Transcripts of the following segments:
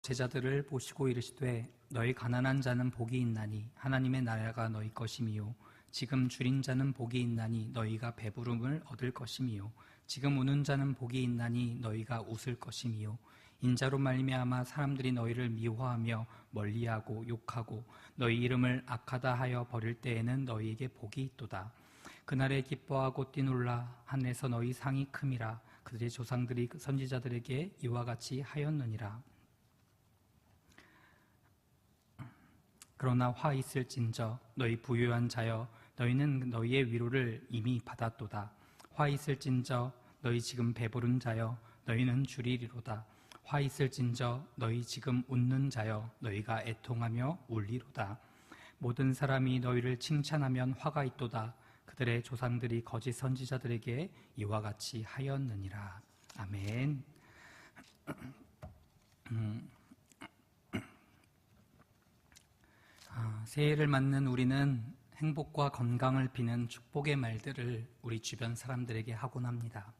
제자들을 보시고 이르시되 너희 가난한 자는 복이 있나니 하나님의 나라가 너희 것임이요 지금 줄인 자는 복이 있나니 너희가 배부름을 얻을 것임이요 지금 우는 자는 복이 있나니 너희가 웃을 것임이요 인자로 말미암아 사람들이 너희를 미워하며 멀리하고 욕하고 너희 이름을 악하다 하여 버릴 때에는 너희에게 복이 있도다. 그날에 기뻐하고 뛰놀라 하늘에서 너희 상이 큼이라. 그들의 조상들이 선지자들에게 이와 같이 하였느니라. 그러나 화 있을진저 너희 부유한 자여 너희는 너희의 위로를 이미 받았도다. 화 있을진저 너희 지금 배부른 자여 너희는 줄이리로다. 화 있을진저 너희 지금 웃는 자여 너희가 애통하며 울리로다. 모든 사람이 너희를 칭찬하면 화가 있도다. 그들의 조상들이 거짓 선지자들에게 이와 같이 하였느니라. 아멘. 새해를 맞는 우리는 행복과 건강을 비는 축복의 말들을 우리 주변 사람들에게 하곤 합니다.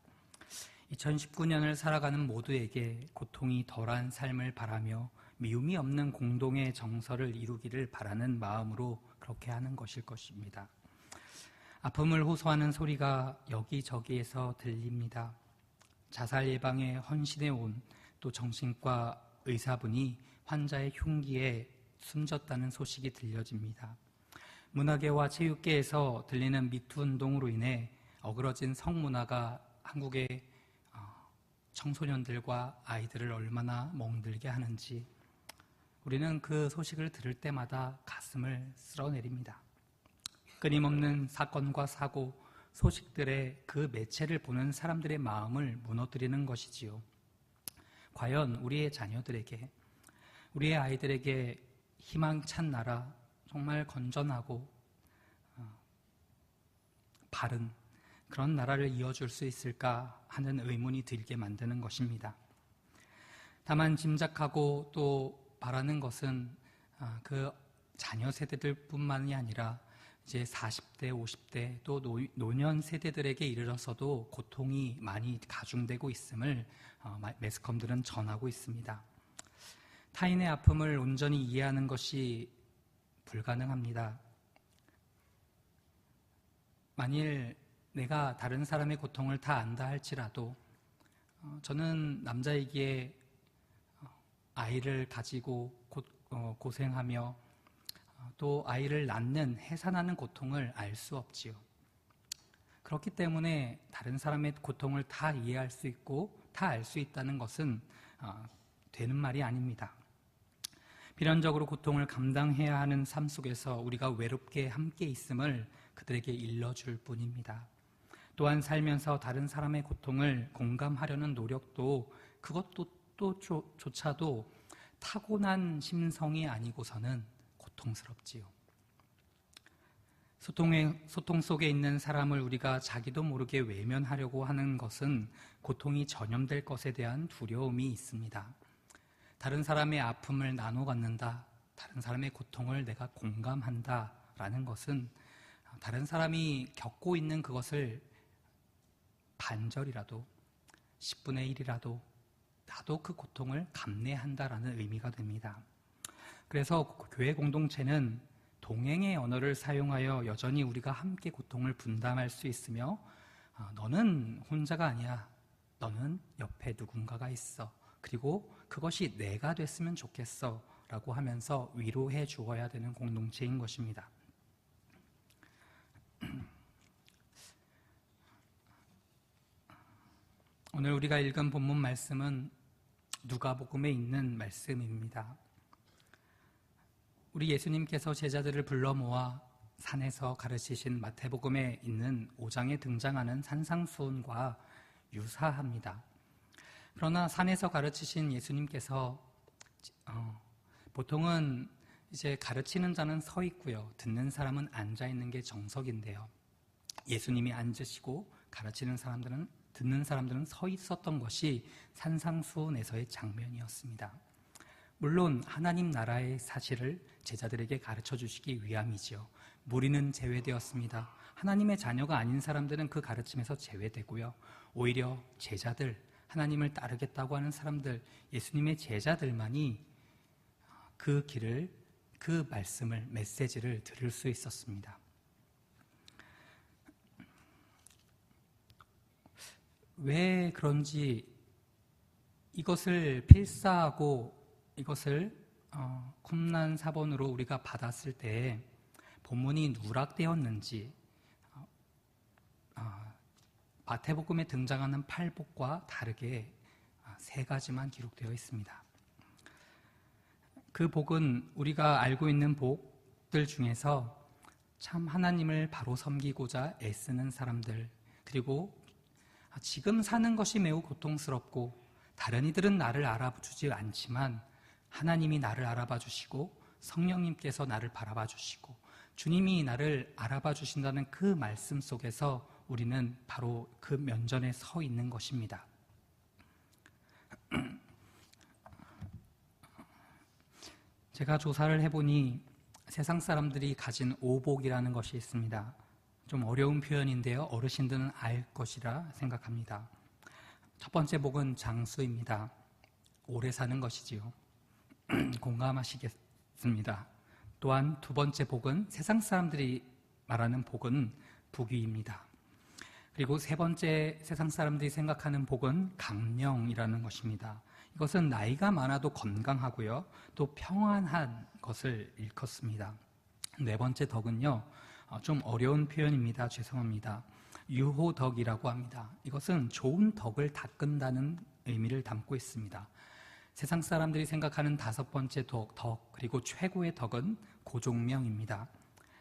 2019년을 살아가는 모두에게 고통이 덜한 삶을 바라며 미움이 없는 공동의 정서를 이루기를 바라는 마음으로 그렇게 하는 것일 것입니다. 아픔을 호소하는 소리가 여기저기에서 들립니다. 자살 예방에 헌신해 온 또 정신과 의사분이 환자의 흉기에 숨졌다는 소식이 들려집니다. 문화계와 체육계에서 들리는 미투 운동으로 인해 어그러진 성문화가 한국의 청소년들과 아이들을 얼마나 멍들게 하는지 우리는 그 소식을 들을 때마다 가슴을 쓸어내립니다. 끊임없는 사건과 사고, 소식들의 그 매체를 보는 사람들의 마음을 무너뜨리는 것이지요. 과연 우리의 자녀들에게, 우리의 아이들에게 희망찬 나라, 정말 건전하고 바른 그런 나라를 이어줄 수 있을까 하는 의문이 들게 만드는 것입니다. 다만 짐작하고 또 바라는 것은 그 자녀 세대들뿐만이 아니라 이제 40대, 50대 또 노년 세대들에게 이르러서도 고통이 많이 가중되고 있음을 매스컴들은 전하고 있습니다. 타인의 아픔을 온전히 이해하는 것이 불가능합니다. 만일 내가 다른 사람의 고통을 다 안다 할지라도 저는 남자이기에 아이를 가지고 고생하며 또 아이를 낳는 해산하는 고통을 알 수 없지요. 그렇기 때문에 다른 사람의 고통을 다 이해할 수 있고 다 알 수 있다는 것은 되는 말이 아닙니다. 필연적으로 고통을 감당해야 하는 삶 속에서 우리가 외롭게 함께 있음을 그들에게 일러줄 뿐입니다. 또한 살면서 다른 사람의 고통을 공감하려는 노력도 그것도 조차도 타고난 심성이 아니고서는 고통스럽지요. 소통 속에 있는 사람을 우리가 자기도 모르게 외면하려고 하는 것은 고통이 전염될 것에 대한 두려움이 있습니다. 다른 사람의 아픔을 나눠 갖는다, 다른 사람의 고통을 내가 공감한다 라는 것은 다른 사람이 겪고 있는 그것을 반절이라도 10분의 1이라도 나도 그 고통을 감내한다라는 의미가 됩니다. 그래서 교회 공동체는 동행의 언어를 사용하여 여전히 우리가 함께 고통을 분담할 수 있으며 너는 혼자가 아니야. 너는 옆에 누군가가 있어. 그리고 그것이 내가 됐으면 좋겠어 라고 하면서 위로해 주어야 되는 공동체인 것입니다. 오늘 우리가 읽은 본문 말씀은 누가복음에 있는 말씀입니다. 우리 예수님께서 제자들을 불러 모아 산에서 가르치신 마태복음에 있는 5장에 등장하는 산상수훈과 유사합니다. 그러나 산에서 가르치신 예수님께서 보통은 이제 가르치는 자는 서 있고요, 듣는 사람은 앉아 있는 게 정석인데요. 예수님이 앉으시고 듣는 사람들은 서 있었던 것이 산상수훈에서의 장면이었습니다. 물론 하나님 나라의 사실을 제자들에게 가르쳐 주시기 위함이지요. 무리는 제외되었습니다. 하나님의 자녀가 아닌 사람들은 그 가르침에서 제외되고요. 오히려 제자들, 하나님을 따르겠다고 하는 사람들, 예수님의 제자들만이 그 길을, 그 말씀을, 메시지를 들을 수 있었습니다. 왜 그런지 이것을 필사하고 이것을 쿰난 사본으로 우리가 받았을 때 본문이 누락되었는지 마태복음에 등장하는 팔복과 다르게 세 가지만 기록되어 있습니다. 그 복은 우리가 알고 있는 복들 중에서 참 하나님을 바로 섬기고자 애쓰는 사람들, 그리고 지금 사는 것이 매우 고통스럽고 다른 이들은 나를 알아주지 않지만 하나님이 나를 알아봐 주시고 성령님께서 나를 바라봐 주시고 주님이 나를 알아봐 주신다는 그 말씀 속에서 우리는 바로 그 면전에 서 있는 것입니다. 제가 조사를 해보니 세상 사람들이 가진 오복이라는 것이 있습니다. 좀 어려운 표현인데요. 어르신들은 알 것이라 생각합니다. 첫 번째 복은 장수입니다. 오래 사는 것이지요. 공감하시겠습니다. 또한 두 번째 복은 세상 사람들이 말하는 복은 부귀입니다. 그리고 세 번째 세상 사람들이 생각하는 복은 강령이라는 것입니다. 이것은 나이가 많아도 건강하고요, 또 평안한 것을 일컫습니다. 네 번째 덕은요, 좀 어려운 표현입니다. 죄송합니다. 유호덕이라고 합니다. 이것은 좋은 덕을 닦은다는 의미를 담고 있습니다. 세상 사람들이 생각하는 다섯 번째 덕, 그리고 최고의 덕은 고종명입니다.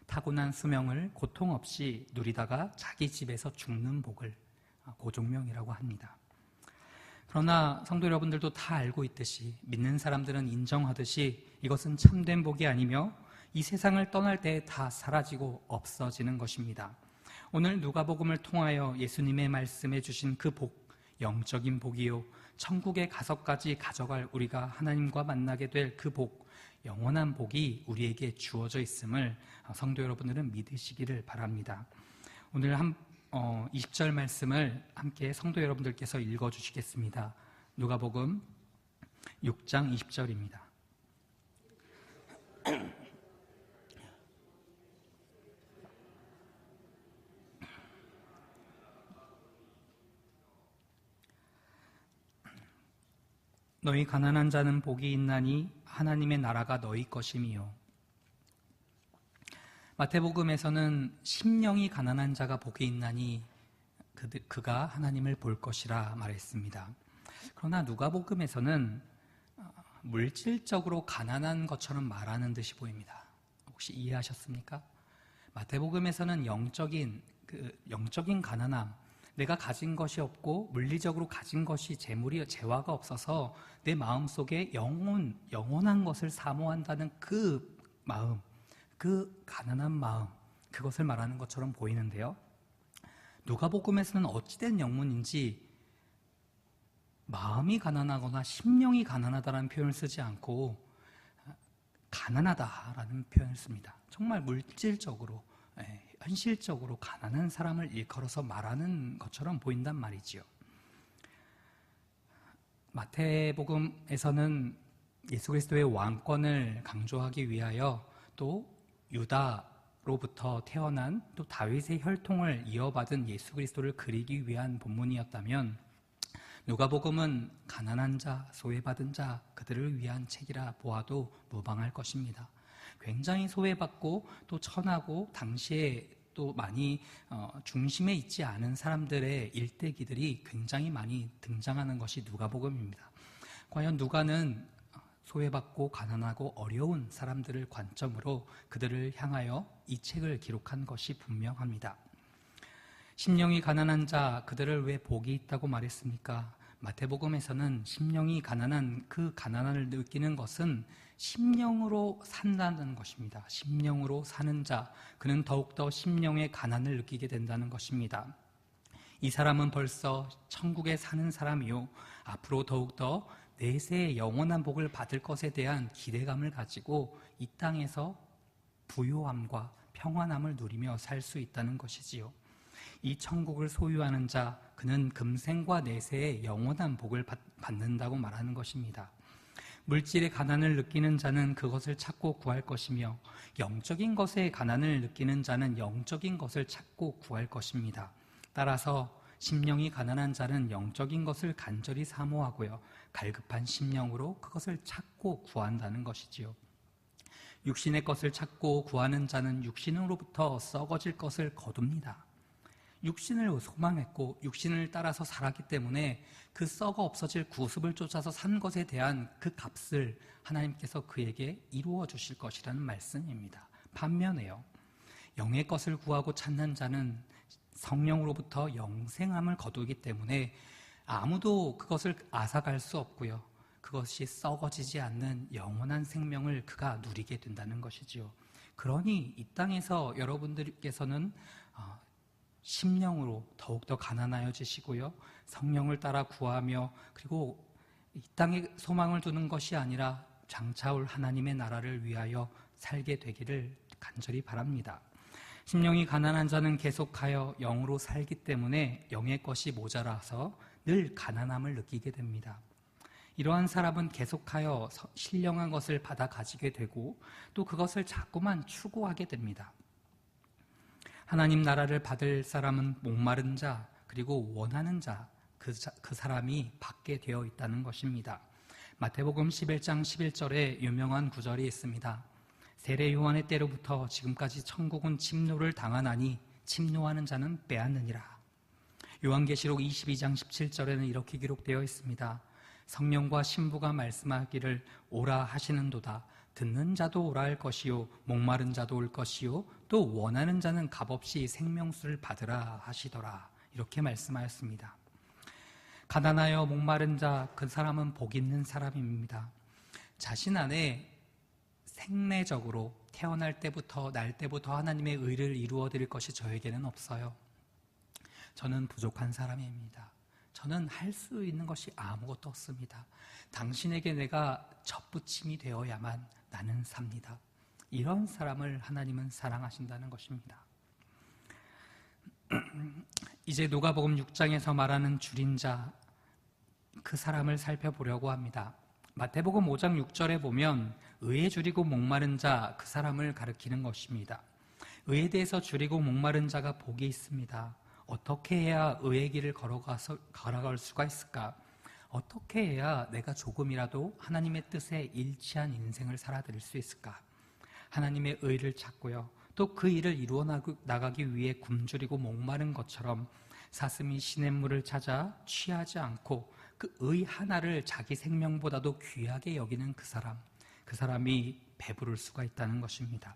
타고난 수명을 고통 없이 누리다가 자기 집에서 죽는 복을 고종명이라고 합니다. 그러나 성도 여러분들도 다 알고 있듯이, 믿는 사람들은 인정하듯이 이것은 참된 복이 아니며 이 세상을 떠날 때 다 사라지고 없어지는 것입니다. 오늘 누가복음을 통하여 예수님의 말씀해 주신 그 복, 영적인 복이요, 천국에 가서까지 가져갈 우리가 하나님과 만나게 될 그 복, 영원한 복이 우리에게 주어져 있음을 성도 여러분들은 믿으시기를 바랍니다. 오늘 20절 말씀을 함께 성도 여러분들께서 읽어주시겠습니다. 누가복음 6장 20절입니다. 너희 가난한 자는 복이 있나니 하나님의 나라가 너희 것임이요. 마태복음에서는 심령이 가난한 자가 복이 있나니 그가 하나님을 볼 것이라 말했습니다. 그러나 누가복음에서는 물질적으로 가난한 것처럼 말하는 듯이 보입니다. 혹시 이해하셨습니까? 마태복음에서는 영적인 가난함, 내가 가진 것이 없고 물리적으로 가진 것이 재화가 없어서 내 마음속에 영원한 것을 사모한다는 그 마음, 그 가난한 마음, 그것을 말하는 것처럼 보이는데요. 누가복음에서는 어찌된 영문인지 마음이 가난하거나 심령이 가난하다라는 표현을 쓰지 않고 가난하다라는 표현을 씁니다. 정말 물질적으로, 현실적으로 가난한 사람을 일컬어서 말하는 것처럼 보인단 말이지요. 마태복음에서는 예수 그리스도의 왕권을 강조하기 위하여 또 유다로부터 태어난 또 다윗의 혈통을 이어받은 예수 그리스도를 그리기 위한 본문이었다면, 누가복음은 가난한 자, 소외받은 자, 그들을 위한 책이라 보아도 무방할 것입니다. 굉장히 소외받고 또 천하고 당시에 또 많이 중심에 있지 않은 사람들의 일대기들이 굉장히 많이 등장하는 것이 누가복음입니다. 과연 누가는 소외받고 가난하고 어려운 사람들을 관점으로 그들을 향하여 이 책을 기록한 것이 분명합니다. 심령이 가난한 자, 그들을 왜 복이 있다고 말했습니까? 마태복음에서는 심령이 가난한 그 가난을 느끼는 것은 심령으로 산다는 것입니다. 심령으로 사는 자, 그는 더욱더 심령의 가난을 느끼게 된다는 것입니다. 이 사람은 벌써 천국에 사는 사람이요, 앞으로 더욱더 내세의 영원한 복을 받을 것에 대한 기대감을 가지고 이 땅에서 부요함과 평안함을 누리며 살 수 있다는 것이지요. 이 천국을 소유하는 자, 그는 금생과 내세의 영원한 복을 받는다고 말하는 것입니다. 물질의 가난을 느끼는 자는 그것을 찾고 구할 것이며 영적인 것에 가난을 느끼는 자는 영적인 것을 찾고 구할 것입니다. 따라서 심령이 가난한 자는 영적인 것을 간절히 사모하고요. 갈급한 심령으로 그것을 찾고 구한다는 것이지요. 육신의 것을 찾고 구하는 자는 육신으로부터 썩어질 것을 거둡니다. 육신을 소망했고 육신을 따라서 살았기 때문에 그 썩어 없어질 구습을 쫓아서 산 것에 대한 그 값을 하나님께서 그에게 이루어 주실 것이라는 말씀입니다. 반면에요, 영의 것을 구하고 찾는 자는 성령으로부터 영생함을 거두기 때문에 아무도 그것을 앗아갈 수 없고요. 그것이 썩어지지 않는 영원한 생명을 그가 누리게 된다는 것이지요. 그러니 이 땅에서 여러분들께서는 심령으로 더욱더 가난하여지시고요. 성령을 따라 구하며 그리고 이 땅에 소망을 두는 것이 아니라 장차올 하나님의 나라를 위하여 살게 되기를 간절히 바랍니다. 심령이 가난한 자는 계속하여 영으로 살기 때문에 영의 것이 모자라서 늘 가난함을 느끼게 됩니다. 이러한 사람은 계속하여 신령한 것을 받아 가지게 되고 또 그것을 자꾸만 추구하게 됩니다. 하나님 나라를 받을 사람은 목마른 자 그리고 원하는 자 그 사람이 받게 되어 있다는 것입니다. 마태복음 11장 11절에 유명한 구절이 있습니다. 세례 요한의 때로부터 지금까지 천국은 침노를 당하나니 침노하는 자는 빼앗느니라. 요한계시록 22장 17절에는 이렇게 기록되어 있습니다. 성령과 신부가 말씀하기를 오라 하시는도다. 듣는 자도 오라 할 것이요 목마른 자도 올 것이요 또 원하는 자는 값없이 생명수를 받으라 하시더라. 이렇게 말씀하였습니다. 가난하여 목마른 자 그 사람은 복 있는 사람입니다. 자신 안에 생내적으로 태어날 때부터 날 때부터 하나님의 의를 이루어 드릴 것이 저에게는 없어요. 저는 부족한 사람입니다. 저는 할 수 있는 것이 아무것도 없습니다. 당신에게 내가 접붙임이 되어야만 나는 삽니다. 이런 사람을 하나님은 사랑하신다는 것입니다. 이제 누가복음 6장에서 말하는 줄인 자, 그 사람을 살펴보려고 합니다. 마태복음 5장 6절에 보면 의에 줄이고 목마른 자, 그 사람을 가리키는 것입니다. 의에 대해서 줄이고 목마른 자가 복이 있습니다. 어떻게 해야 의의 길을 걸어갈 수가 있을까? 어떻게 해야 내가 조금이라도 하나님의 뜻에 일치한 인생을 살아드릴 수 있을까? 하나님의 의를 찾고요. 또 그 일을 이루어 나가기 위해 굶주리고 목마른 것처럼 사슴이 시냇물을 찾아 취하지 않고 그 의 하나를 자기 생명보다도 귀하게 여기는 그 사람이 배부를 수가 있다는 것입니다.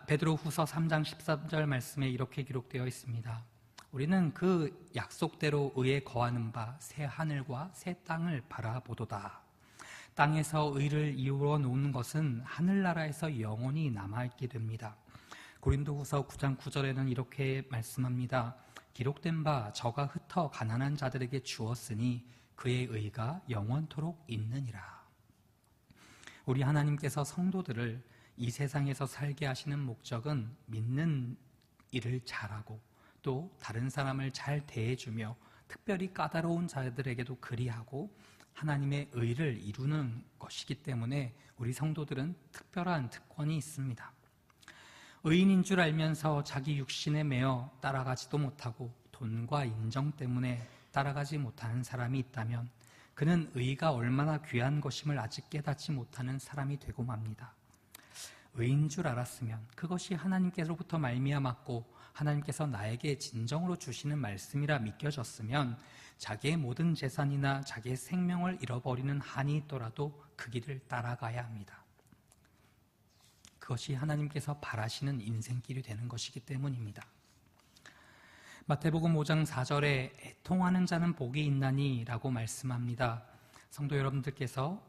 베드로후서 3장 13절 말씀에 이렇게 기록되어 있습니다. 우리는 그 약속대로 의에 거하는 바 새 하늘과 새 땅을 바라보도다. 땅에서 의를 이루어 놓은 것은 하늘나라에서 영원히 남아있게 됩니다. 고린도후서 9장 9절에는 이렇게 말씀합니다. 기록된 바 저가 흩어 가난한 자들에게 주었으니 그의 의가 영원토록 있느니라. 우리 하나님께서 성도들을 이 세상에서 살게 하시는 목적은 믿는 일을 잘하고 또 다른 사람을 잘 대해주며 특별히 까다로운 자들에게도 그리하고 하나님의 의를 이루는 것이기 때문에 우리 성도들은 특별한 특권이 있습니다. 의인인 줄 알면서 자기 육신에 매여 따라가지도 못하고 돈과 인정 때문에 따라가지 못하는 사람이 있다면 그는 의가 얼마나 귀한 것임을 아직 깨닫지 못하는 사람이 되고 맙니다. 의인 줄 알았으면 그것이 하나님께로부터 말미암았고 하나님께서 나에게 진정으로 주시는 말씀이라 믿겨졌으면 자기의 모든 재산이나 자기의 생명을 잃어버리는 한이 있더라도 그 길을 따라가야 합니다. 그것이 하나님께서 바라시는 인생길이 되는 것이기 때문입니다. 마태복음 5장 4절에 애통하는 자는 복이 있나니 라고 말씀합니다. 성도 여러분들께서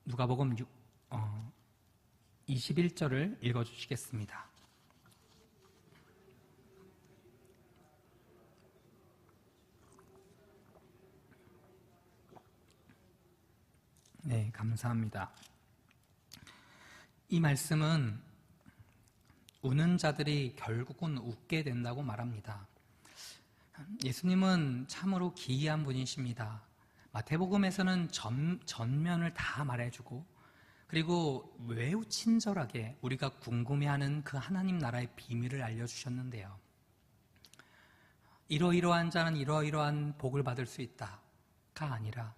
누가복음 21절을 읽어주시겠습니다. 네, 감사합니다. 이 말씀은 우는 자들이 결국은 웃게 된다고 말합니다. 예수님은 참으로 기이한 분이십니다. 마태복음에서는 전면을 다 말해주고, 그리고 매우 친절하게 우리가 궁금해하는 그 하나님 나라의 비밀을 알려주셨는데요. 이러이러한 자는 이러이러한 복을 받을 수 있다가 아니라,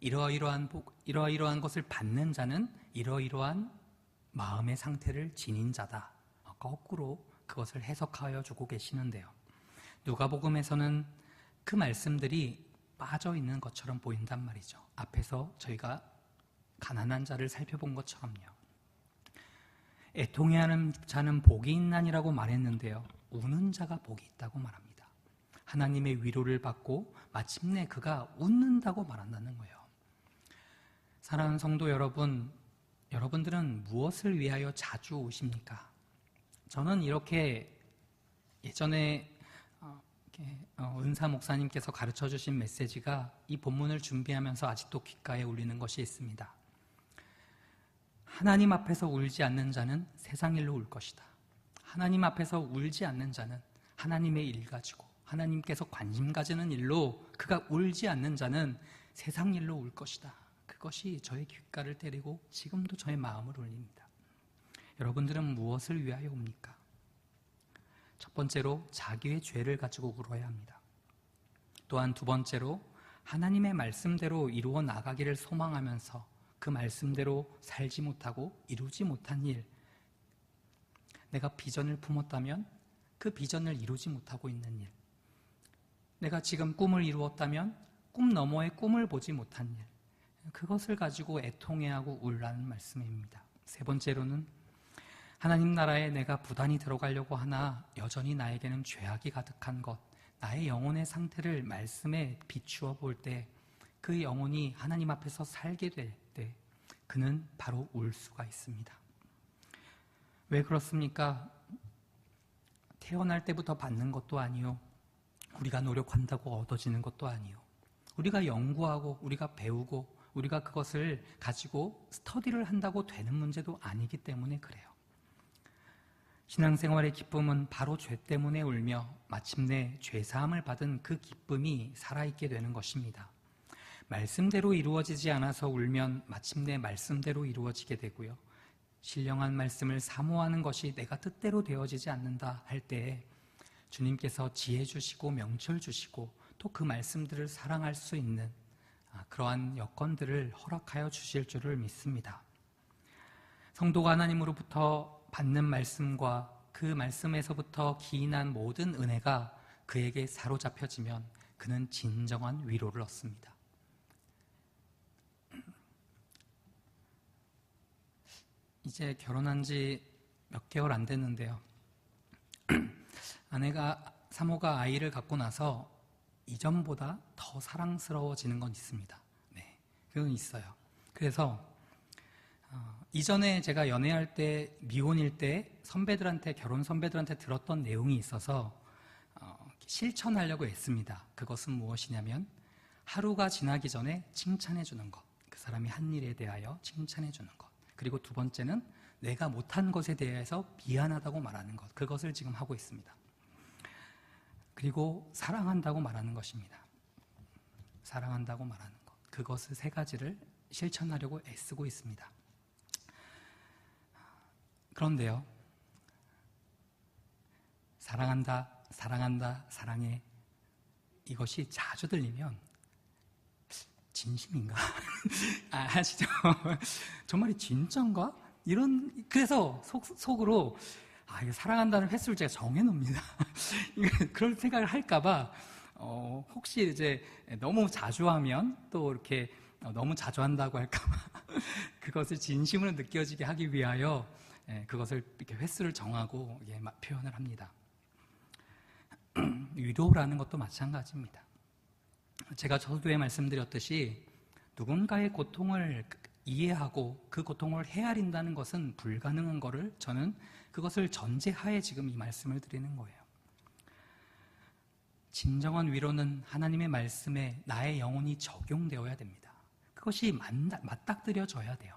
이러이러한 것을 받는 자는 이러이러한 마음의 상태를 지닌 자다. 거꾸로 그것을 해석하여 주고 계시는데요. 누가복음에서는 그 말씀들이 빠져 있는 것처럼 보인단 말이죠. 앞에서 저희가 가난한 자를 살펴본 것처럼요. 애통해하는 자는 복이 있나니라고 말했는데요. 우는 자가 복이 있다고 말합니다. 하나님의 위로를 받고 마침내 그가 웃는다고 말한다는 거예요. 사랑하는 성도 여러분, 여러분들은 무엇을 위하여 자주 우십니까? 저는 이렇게 예전에 은사 목사님께서 가르쳐 주신 메시지가 이 본문을 준비하면서 아직도 귓가에 울리는 것이 있습니다. 하나님 앞에서 울지 않는 자는 세상 일로 울 것이다. 하나님 앞에서 울지 않는 자는 하나님의 일 가지고 하나님께서 관심 가지는 일로 그가 울지 않는 자는 세상 일로 울 것이다. 그것이 저의 귓가를 때리고 지금도 저의 마음을 울립니다. 여러분들은 무엇을 위하여 웁니까? 첫 번째로 자기의 죄를 가지고 울어야 합니다. 또한 두 번째로 하나님의 말씀대로 이루어 나가기를 소망하면서 그 말씀대로 살지 못하고 이루지 못한 일, 내가 비전을 품었다면 그 비전을 이루지 못하고 있는 일, 내가 지금 꿈을 이루었다면 꿈 너머의 꿈을 보지 못한 일, 그것을 가지고 애통해하고 울라는 말씀입니다. 세 번째로는 하나님 나라에 내가 부단히 들어가려고 하나 여전히 나에게는 죄악이 가득한 것, 나의 영혼의 상태를 말씀에 비추어 볼 때 그 영혼이 하나님 앞에서 살게 될 때 그는 바로 울 수가 있습니다. 왜 그렇습니까? 태어날 때부터 받는 것도 아니요, 우리가 노력한다고 얻어지는 것도 아니요, 우리가 연구하고 우리가 배우고 우리가 그것을 가지고 스터디를 한다고 되는 문제도 아니기 때문에 그래요. 신앙생활의 기쁨은 바로 죄 때문에 울며 마침내 죄사함을 받은 그 기쁨이 살아있게 되는 것입니다. 말씀대로 이루어지지 않아서 울면 마침내 말씀대로 이루어지게 되고요. 신령한 말씀을 사모하는 것이 내가 뜻대로 되어지지 않는다 할 때에 주님께서 지혜 주시고 명철 주시고 또 그 말씀들을 사랑할 수 있는 그러한 여건들을 허락하여 주실 줄을 믿습니다. 성도가 하나님으로부터 받는 말씀과 그 말씀에서부터 기인한 모든 은혜가 그에게 사로잡혀지면 그는 진정한 위로를 얻습니다. 이제 결혼한 지 몇 개월 안 됐는데요. 사모가 아이를 갖고 나서 이전보다 더 사랑스러워지는 건 있습니다. 네, 그건 있어요. 그래서 이전에 제가 연애할 때, 미혼일 때 결혼 선배들한테 들었던 내용이 있어서 실천하려고 했습니다. 그것은 무엇이냐면 하루가 지나기 전에 칭찬해 주는 것, 그 사람이 한 일에 대하여 칭찬해 주는 것, 그리고 두 번째는 내가 못한 것에 대해서 미안하다고 말하는 것, 그것을 지금 하고 있습니다. 그리고 사랑한다고 말하는 것입니다. 사랑한다고 말하는 것, 그것을 세 가지를 실천하려고 애쓰고 있습니다. 그런데요, 사랑한다, 사랑한다, 사랑해, 이것이 자주 들리면 진심인가? 아시죠? 저 말이 진짠가? 그래서 속으로 이거 사랑한다는 횟수를 제가 정해놓습니다. 그런 생각을 할까봐, 혹시 이제 너무 자주 하면 또 이렇게 너무 자주 한다고 할까봐 그것을 진심으로 느껴지게 하기 위하여 그것을 이렇게 횟수를 정하고 표현을 합니다. 위로라는 것도 마찬가지입니다. 제가 저도에 말씀드렸듯이 누군가의 고통을 이해하고 그 고통을 헤아린다는 것은 불가능한 거를 저는 그것을 전제하에 지금 이 말씀을 드리는 거예요. 진정한 위로는 하나님의 말씀에 나의 영혼이 적용되어야 됩니다. 그것이 맞닥뜨려져야 돼요.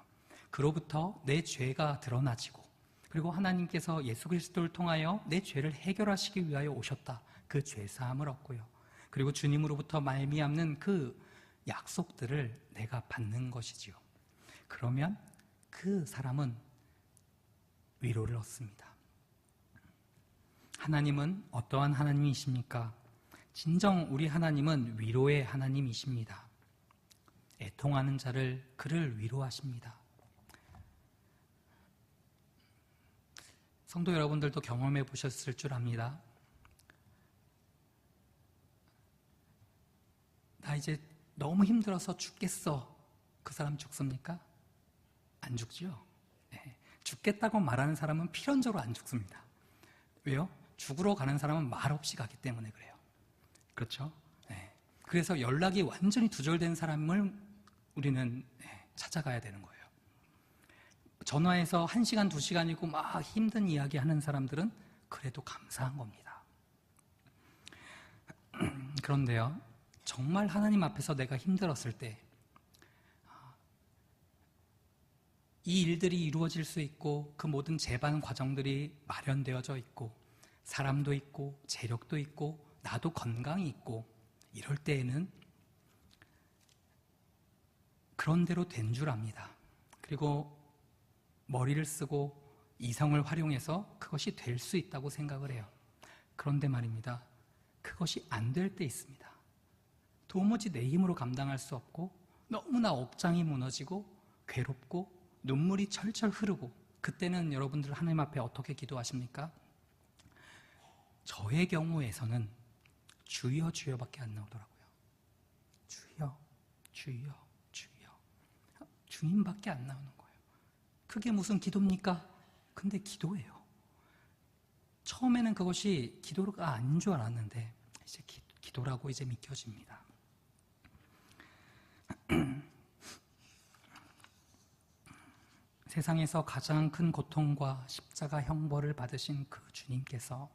그로부터 내 죄가 드러나지고, 그리고 하나님께서 예수 그리스도를 통하여 내 죄를 해결하시기 위하여 오셨다, 그 죄사함을 얻고요. 그리고 주님으로부터 말미암는 그 약속들을 내가 받는 것이지요. 그러면 그 사람은 위로를 얻습니다. 하나님은 어떠한 하나님이십니까? 진정 우리 하나님은 위로의 하나님이십니다. 애통하는 자를 그를 위로하십니다. 성도 여러분들도 경험해 보셨을 줄 압니다. 나 이제 너무 힘들어서 죽겠어. 그 사람 죽습니까? 안 죽지요. 네. 죽겠다고 말하는 사람은 필연적으로 안 죽습니다. 왜요? 죽으러 가는 사람은 말없이 가기 때문에 그래요. 그렇죠? 네. 그래서 연락이 완전히 두절된 사람을 우리는 찾아가야 되는 거예요. 전화해서 1시간, 2시간이고 막 힘든 이야기 하는 사람들은 그래도 감사한 겁니다. 그런데요, 정말 하나님 앞에서 내가 힘들었을 때 이 일들이 이루어질 수 있고 그 모든 재반 과정들이 마련되어져 있고 사람도 있고 재력도 있고 나도 건강이 있고 이럴 때에는 그런 대로 된 줄 압니다. 그리고 머리를 쓰고 이성을 활용해서 그것이 될 수 있다고 생각을 해요. 그런데 말입니다. 그것이 안 될 때 있습니다. 도무지 내 힘으로 감당할 수 없고 너무나 억장이 무너지고 괴롭고 눈물이 철철 흐르고 그때는 여러분들 하나님 앞에 어떻게 기도하십니까? 저의 경우에서는 주여 주여밖에 안 나오더라고요. 주여 주여 주여 주님밖에 안 나오는 거예요. 그게 무슨 기도입니까? 근데 기도예요. 처음에는 그것이 기도가 아닌 줄 알았는데 이제 기도라고 이제 믿겨집니다. 세상에서 가장 큰 고통과 십자가 형벌을 받으신 그 주님께서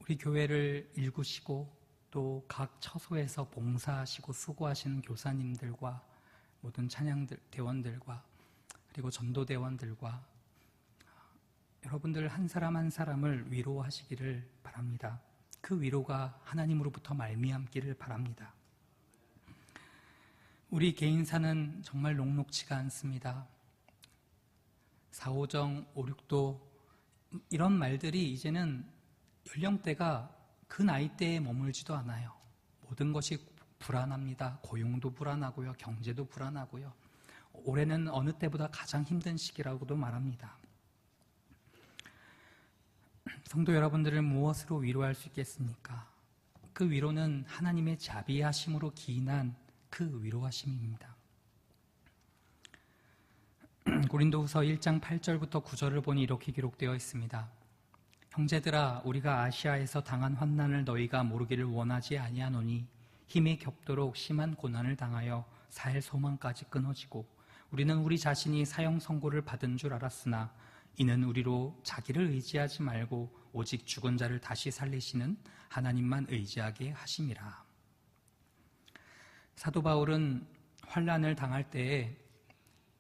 우리 교회를 일구시고 또 각 처소에서 봉사하시고 수고하시는 교사님들과 모든 찬양들 대원들과 그리고 전도대원들과 여러분들 한 사람 한 사람을 위로하시기를 바랍니다. 그 위로가 하나님으로부터 말미암기를 바랍니다. 우리 개인사는 정말 녹록지가 않습니다. 4호정, 5,6도 이런 말들이 이제는 연령대가 그 나이대에 머물지도 않아요. 모든 것이 불안합니다. 고용도 불안하고요. 경제도 불안하고요. 올해는 어느 때보다 가장 힘든 시기라고도 말합니다. 성도 여러분들을 무엇으로 위로할 수 있겠습니까? 그 위로는 하나님의 자비하심으로 기인한 그 위로하심입니다. 고린도후서 1장 8절부터 9절을 보니 이렇게 기록되어 있습니다. 형제들아, 우리가 아시아에서 당한 환난을 너희가 모르기를 원하지 아니하노니 힘이 겹도록 심한 고난을 당하여 살 소망까지 끊어지고 우리는 우리 자신이 사형 선고를 받은 줄 알았으나 이는 우리로 자기를 의지하지 말고 오직 죽은 자를 다시 살리시는 하나님만 의지하게 하심이라. 사도 바울은 환난을 당할 때에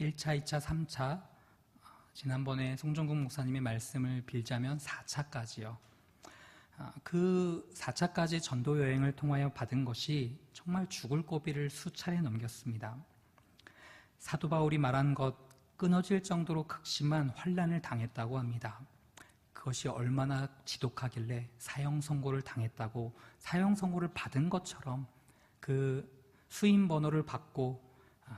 1차, 2차, 3차 지난번에 송정국 목사님의 말씀을 빌자면 4차까지요. 그 4차까지 전도 여행을 통하여 받은 것이 정말 죽을 고비를 수차례 넘겼습니다. 사도 바울이 말한 것 끊어질 정도로 극심한 환난을 당했다고 합니다. 그것이 얼마나 지독하길래 사형 선고를 당했다고 사형 선고를 받은 것처럼 그 수임 번호를 받고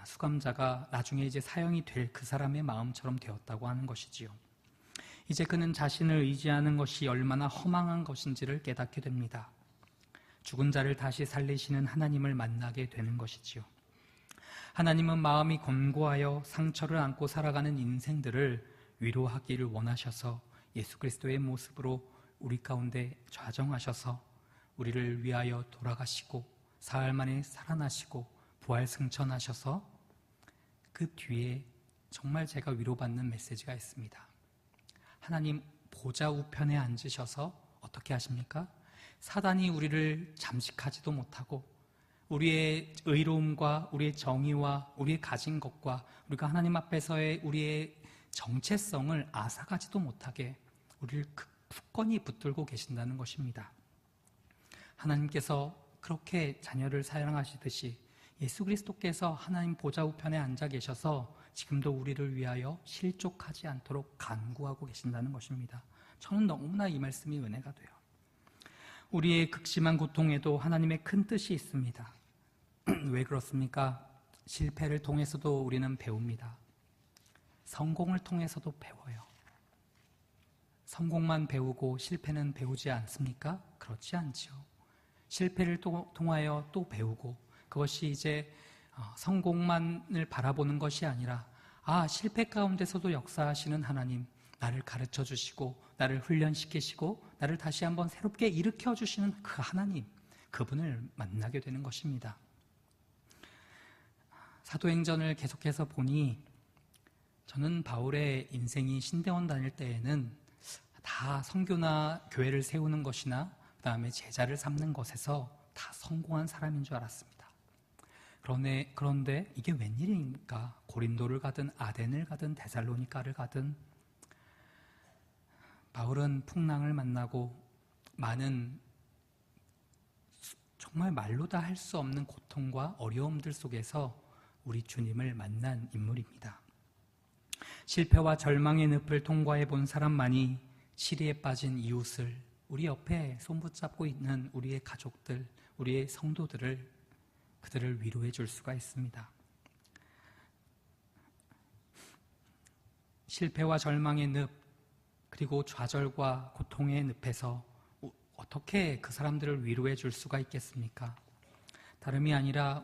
수감자가 나중에 이제 사형이 될 그 사람의 마음처럼 되었다고 하는 것이지요. 이제 그는 자신을 의지하는 것이 얼마나 허망한 것인지를 깨닫게 됩니다. 죽은 자를 다시 살리시는 하나님을 만나게 되는 것이지요. 하나님은 마음이 곤고하여 상처를 안고 살아가는 인생들을 위로하기를 원하셔서 예수 그리스도의 모습으로 우리 가운데 좌정하셔서 우리를 위하여 돌아가시고 사흘 만에 살아나시고 부활 승천하셔서 그 뒤에 정말 제가 위로받는 메시지가 있습니다. 하나님 보좌 우편에 앉으셔서 어떻게 하십니까? 사단이 우리를 잠식하지도 못하고 우리의 의로움과 우리의 정의와 우리의 가진 것과 우리가 하나님 앞에서의 우리의 정체성을 앗아가지도 못하게 우리를 굳건히 붙들고 계신다는 것입니다. 하나님께서 그렇게 자녀를 사랑하시듯이 예수 그리스도께서 하나님 보좌 우편에 앉아 계셔서 지금도 우리를 위하여 실족하지 않도록 간구하고 계신다는 것입니다. 저는 너무나 이 말씀이 은혜가 돼요. 우리의 극심한 고통에도 하나님의 큰 뜻이 있습니다. 왜 그렇습니까? 실패를 통해서도 우리는 배웁니다. 성공을 통해서도 배워요. 성공만 배우고 실패는 배우지 않습니까? 그렇지 않죠. 실패를 통하여 또 배우고, 그것이 이제 성공만을 바라보는 것이 아니라 실패 가운데서도 역사하시는 하나님, 나를 가르쳐 주시고 나를 훈련시키시고 나를 다시 한번 새롭게 일으켜 주시는 그 하나님, 그분을 만나게 되는 것입니다. 사도행전을 계속해서 보니 저는 바울의 인생이 신대원 다닐 때에는 다 선교나 교회를 세우는 것이나 그 다음에 제자를 삼는 것에서 다 성공한 사람인 줄 알았습니다. 그런데 이게 웬일입니까? 고린도를 가든 아덴을 가든 데살로니가를 가든 바울은 풍랑을 만나고 많은 정말 말로 다 할 수 없는 고통과 어려움들 속에서 우리 주님을 만난 인물입니다. 실패와 절망의 늪을 통과해 본 사람만이 시리에 빠진 이웃을, 우리 옆에 손붙잡고 있는 우리의 가족들, 우리의 성도들을 위로해 줄 수가 있습니다. 실패와 절망의 늪, 그리고 좌절과 고통의 늪에서 어떻게 그 사람들을 위로해 줄 수가 있겠습니까? 다름이 아니라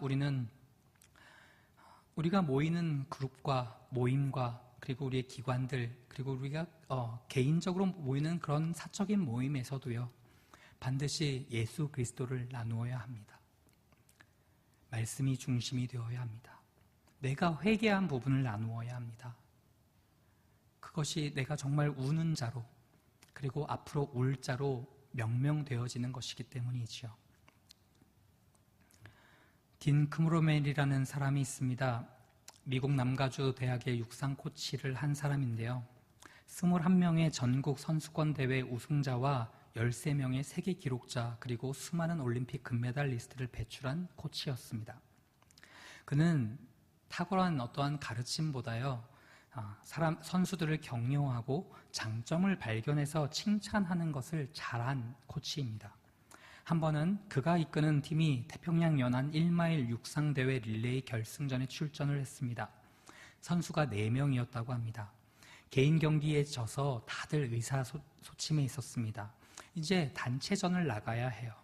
우리가 모이는 그룹과 모임과 그리고 우리의 기관들, 그리고 우리가 개인적으로 모이는 그런 사적인 모임에서도요, 반드시 예수 그리스도를 나누어야 합니다. 말씀이 중심이 되어야 합니다. 내가 회개한 부분을 나누어야 합니다. 그것이 내가 정말 우는 자로, 그리고 앞으로 울 자로 명명되어지는 것이기 때문이지요. 딘 크무로멜이라는 사람이 있습니다. 미국 남가주 대학의 육상 코치를 한 사람인데요. 21명의 전국 선수권 대회 우승자와 13명의 세계 기록자, 그리고 수많은 올림픽 금메달리스트를 배출한 코치였습니다. 그는 탁월한 어떠한 가르침보다요, 선수들을 격려하고 장점을 발견해서 칭찬하는 것을 잘한 코치입니다. 한 번은 그가 이끄는 팀이 태평양 연안 1마일 육상대회 릴레이 결승전에 출전을 했습니다. 선수가 4명이었다고 합니다. 개인 경기에 져서 다들 의사소침해 있었습니다. 이제 단체전을 나가야 해요.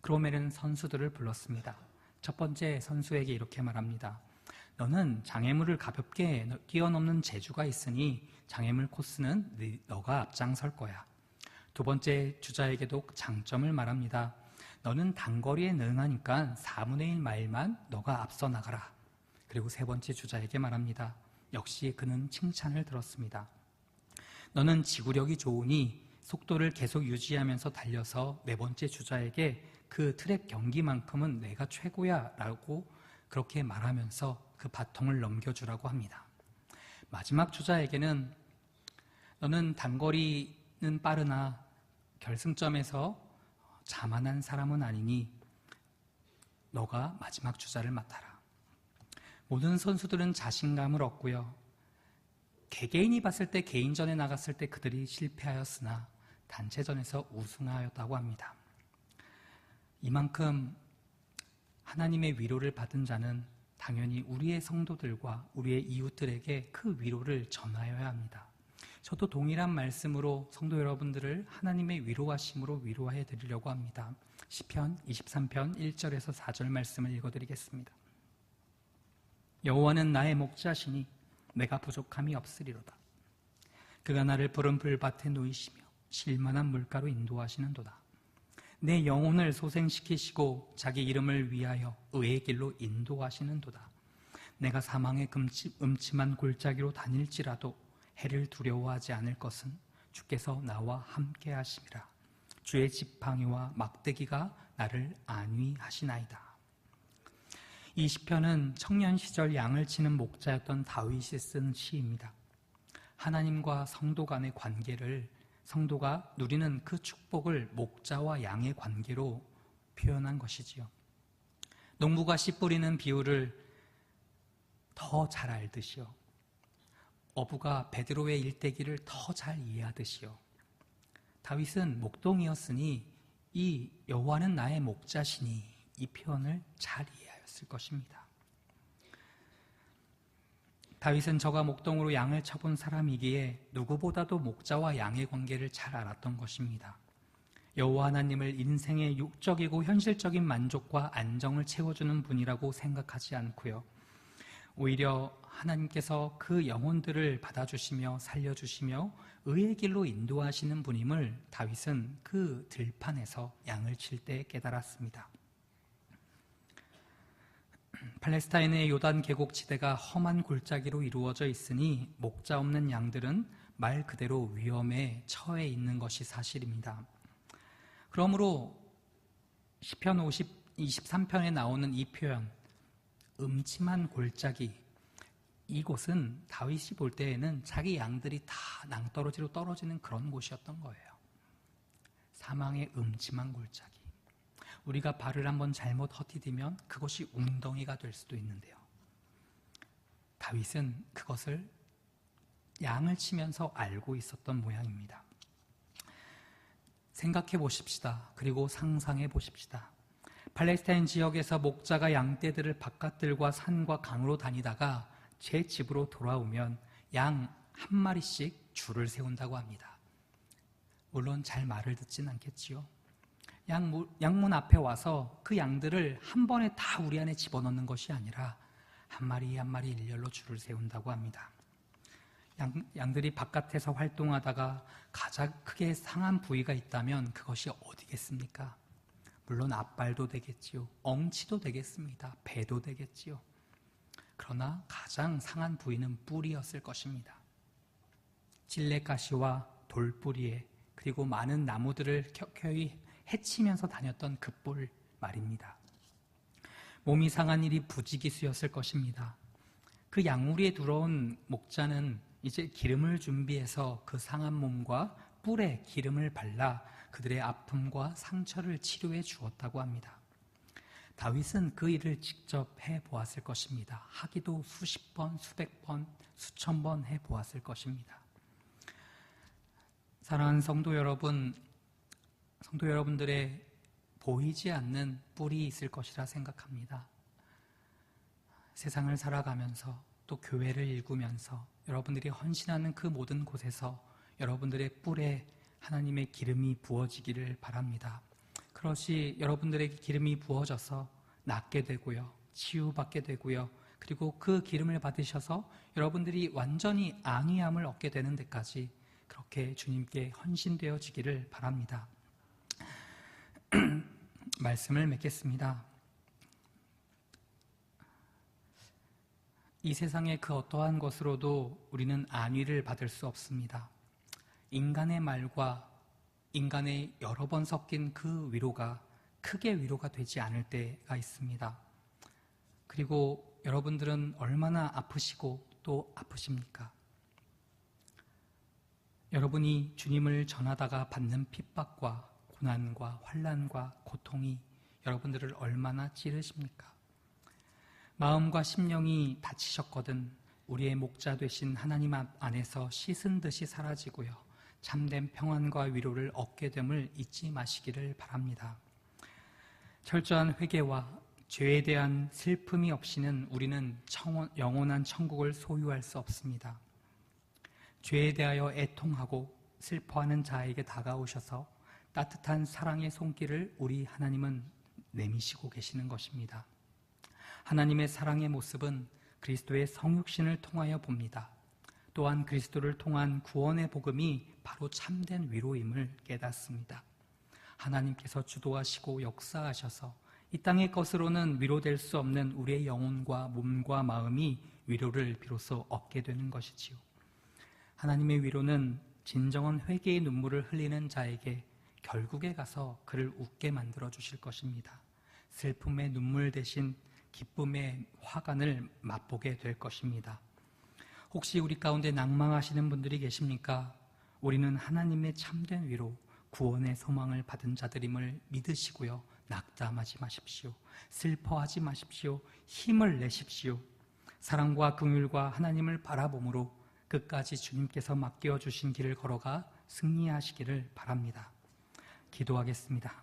크로멜은 선수들을 불렀습니다. 첫 번째 선수에게 이렇게 말합니다. 너는 장애물을 가볍게 뛰어넘는 재주가 있으니 장애물 코스는 너가 앞장설 거야. 두 번째 주자에게도 장점을 말합니다. 너는 단거리에 능하니까 4분의 1 마일만 너가 앞서 나가라. 그리고 세 번째 주자에게 말합니다. 역시 그는 칭찬을 들었습니다. 너는 지구력이 좋으니 속도를 계속 유지하면서 달려서 네 번째 주자에게 그 트랙 경기만큼은 내가 최고야 라고 그렇게 말하면서 그 바통을 넘겨주라고 합니다. 마지막 주자에게는 너는 단거리는 빠르나 결승점에서 자만한 사람은 아니니 너가 마지막 주자를 맡아라. 모든 선수들은 자신감을 얻고요. 개개인이 봤을 때, 개인전에 나갔을 때 그들이 실패하였으나 단체전에서 우승하였다고 합니다. 이만큼 하나님의 위로를 받은 자는 당연히 우리의 성도들과 우리의 이웃들에게 그 위로를 전하여야 합니다. 저도 동일한 말씀으로 성도 여러분들을 하나님의 위로하심으로 위로해 드리려고 합니다. 시편 23편 1절에서 4절 말씀을 읽어드리겠습니다. 여호와는 나의 목자시니 내가 부족함이 없으리로다. 그가 나를 푸른 풀밭에 누이시며 쉴만한 물가로 인도하시는도다. 내 영혼을 소생시키시고 자기 이름을 위하여 의의 길로 인도하시는도다. 내가 사망의 음침한 골짜기로 다닐지라도 해를 두려워하지 않을 것은 주께서 나와 함께 하심이라. 주의 지팡이와 막대기가 나를 안위하시나이다. 이 시편은 청년 시절 양을 치는 목자였던 다윗이 쓴 시입니다. 하나님과 성도 간의 관계를, 성도가 누리는 그 축복을 목자와 양의 관계로 표현한 것이지요. 농부가 씨 뿌리는 비유를 더 잘 알듯이요. 어부가 베드로의 일대기를 더 잘 이해하듯이요. 다윗은 목동이었으니 이 여호와는 나의 목자시니 이 표현을 잘 이해하였을 것입니다. 다윗은 저가 목동으로 양을 쳐본 사람이기에 누구보다도 목자와 양의 관계를 잘 알았던 것입니다. 여호와 하나님을 인생의 육적이고 현실적인 만족과 안정을 채워주는 분이라고 생각하지 않고요. 오히려 하나님께서 그 영혼들을 받아주시며 살려주시며 의의 길로 인도하시는 분임을 다윗은 그 들판에서 양을 칠 때 깨달았습니다. 팔레스타인의 요단 계곡 지대가 험한 골짜기로 이루어져 있으니 목자 없는 양들은 말 그대로 위험에 처해 있는 것이 사실입니다. 그러므로 시편 23편에 나오는 이 표현, 음침한 골짜기, 이곳은 다윗이 볼 때에는 자기 양들이 다 낭떠러지로 떨어지는 그런 곳이었던 거예요. 사망의 음침한 골짜기. 우리가 발을 한번 잘못 헛디디면 그것이 웅덩이가 될 수도 있는데요. 다윗은 그것을 양을 치면서 알고 있었던 모양입니다. 생각해 보십시다. 그리고 상상해 보십시다. 팔레스타인 지역에서 목자가 양떼들을 바깥들과 산과 강으로 다니다가 제 집으로 돌아오면 양 한 마리씩 줄을 세운다고 합니다. 물론 잘 말을 듣진 않겠지요. 양문 앞에 와서 그 양들을 한 번에 다 우리 안에 집어넣는 것이 아니라 한 마리 한 마리 일렬로 줄을 세운다고 합니다. 양들이 바깥에서 활동하다가 가장 크게 상한 부위가 있다면 그것이 어디겠습니까? 물론 앞발도 되겠지요. 엉치도 되겠습니다. 배도 되겠지요. 그러나 가장 상한 부위는 뿔이었을 것입니다. 찔레가시와 돌뿌리에 그리고 많은 나무들을 켜켜이 해치면서 다녔던 그 뿔 말입니다. 몸이 상한 일이 부지기수였을 것입니다. 그 양무리에 들어온 목자는 이제 기름을 준비해서 그 상한 몸과 뿔에 기름을 발라 그들의 아픔과 상처를 치료해 주었다고 합니다. 다윗은 그 일을 직접 해보았을 것입니다. 하기도 수십 번, 수백 번, 수천 번 해보았을 것입니다. 사랑하는 성도 여러분, 성도 여러분들의 보이지 않는 뿔이 있을 것이라 생각합니다. 세상을 살아가면서 또 교회를 일구면서 여러분들이 헌신하는 그 모든 곳에서 여러분들의 뿔에 하나님의 기름이 부어지기를 바랍니다. 그것이 여러분들에게 기름이 부어져서 낫게 되고요, 치유받게 되고요, 그리고 그 기름을 받으셔서 여러분들이 완전히 안위함을 얻게 되는 데까지 그렇게 주님께 헌신되어지기를 바랍니다. 말씀을 맺겠습니다. 이 세상의 그 어떠한 것으로도 우리는 안위를 받을 수 없습니다. 인간의 말과 인간의 여러 번 섞인 그 위로가 크게 위로가 되지 않을 때가 있습니다. 그리고 여러분들은 얼마나 아프시고 또 아프십니까? 여러분이 주님을 전하다가 받는 핍박과 고난과 환난과 고통이 여러분들을 얼마나 찌르십니까? 마음과 심령이 다치셨거든 우리의 목자 되신 하나님 안에서 씻은 듯이 사라지고요, 참된 평안과 위로를 얻게 됨을 잊지 마시기를 바랍니다. 철저한 회개와 죄에 대한 슬픔이 없이는 우리는 영원한 천국을 소유할 수 없습니다. 죄에 대하여 애통하고 슬퍼하는 자에게 다가오셔서 따뜻한 사랑의 손길을 우리 하나님은 내미시고 계시는 것입니다. 하나님의 사랑의 모습은 그리스도의 성육신을 통하여 봅니다. 또한 그리스도를 통한 구원의 복음이 바로 참된 위로임을 깨닫습니다. 하나님께서 주도하시고 역사하셔서 이 땅의 것으로는 위로될 수 없는 우리의 영혼과 몸과 마음이 위로를 비로소 얻게 되는 것이지요. 하나님의 위로는 진정한 회개의 눈물을 흘리는 자에게 결국에 가서 그를 웃게 만들어 주실 것입니다. 슬픔의 눈물 대신 기쁨의 화관을 맛보게 될 것입니다. 혹시 우리 가운데 낭망하시는 분들이 계십니까? 우리는 하나님의 참된 위로, 구원의 소망을 받은 자들임을 믿으시고요, 낙담하지 마십시오. 슬퍼하지 마십시오. 힘을 내십시오. 사랑과 긍휼과 하나님을 바라봄으로 끝까지 주님께서 맡겨주신 길을 걸어가 승리하시기를 바랍니다. 기도하겠습니다.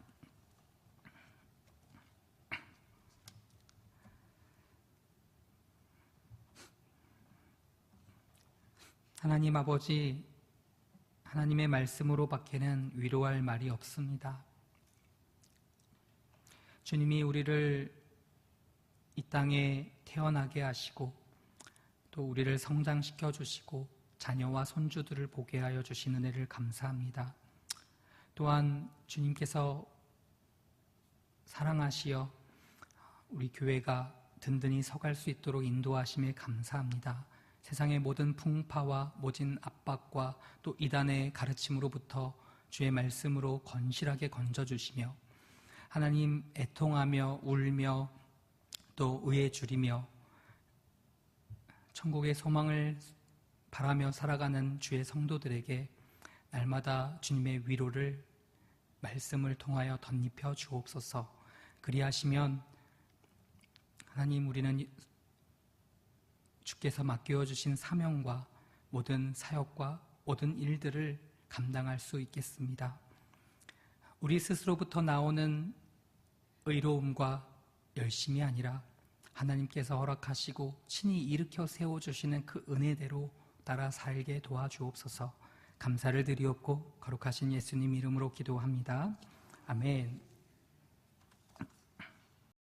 하나님 아버지, 하나님의 말씀으로 밖에는 위로할 말이 없습니다. 주님이 우리를 이 땅에 태어나게 하시고 또 우리를 성장시켜 주시고 자녀와 손주들을 보게 하여 주신 은혜를 감사합니다. 또한 주님께서 사랑하시어 우리 교회가 든든히 서갈 수 있도록 인도하심에 감사합니다. 세상의 모든 풍파와 모진 압박과 또 이단의 가르침으로부터 주의 말씀으로 건실하게 건져주시며 하나님 애통하며 울며 또 의에 줄이며 천국의 소망을 바라며 살아가는 주의 성도들에게 날마다 주님의 위로를 말씀을 통하여 덧입혀 주옵소서. 그리하시면 하나님, 우리는 주께서 맡겨주신 사명과 모든 사역과 모든 일들을 감당할 수 있겠습니다. 우리 스스로부터 나오는 의로움과 열심이 아니라 하나님께서 허락하시고 친히 일으켜 세워주시는 그 은혜대로 따라 살게 도와주옵소서. 감사를 드리옵고 거룩하신 예수님 이름으로 기도합니다. 아멘.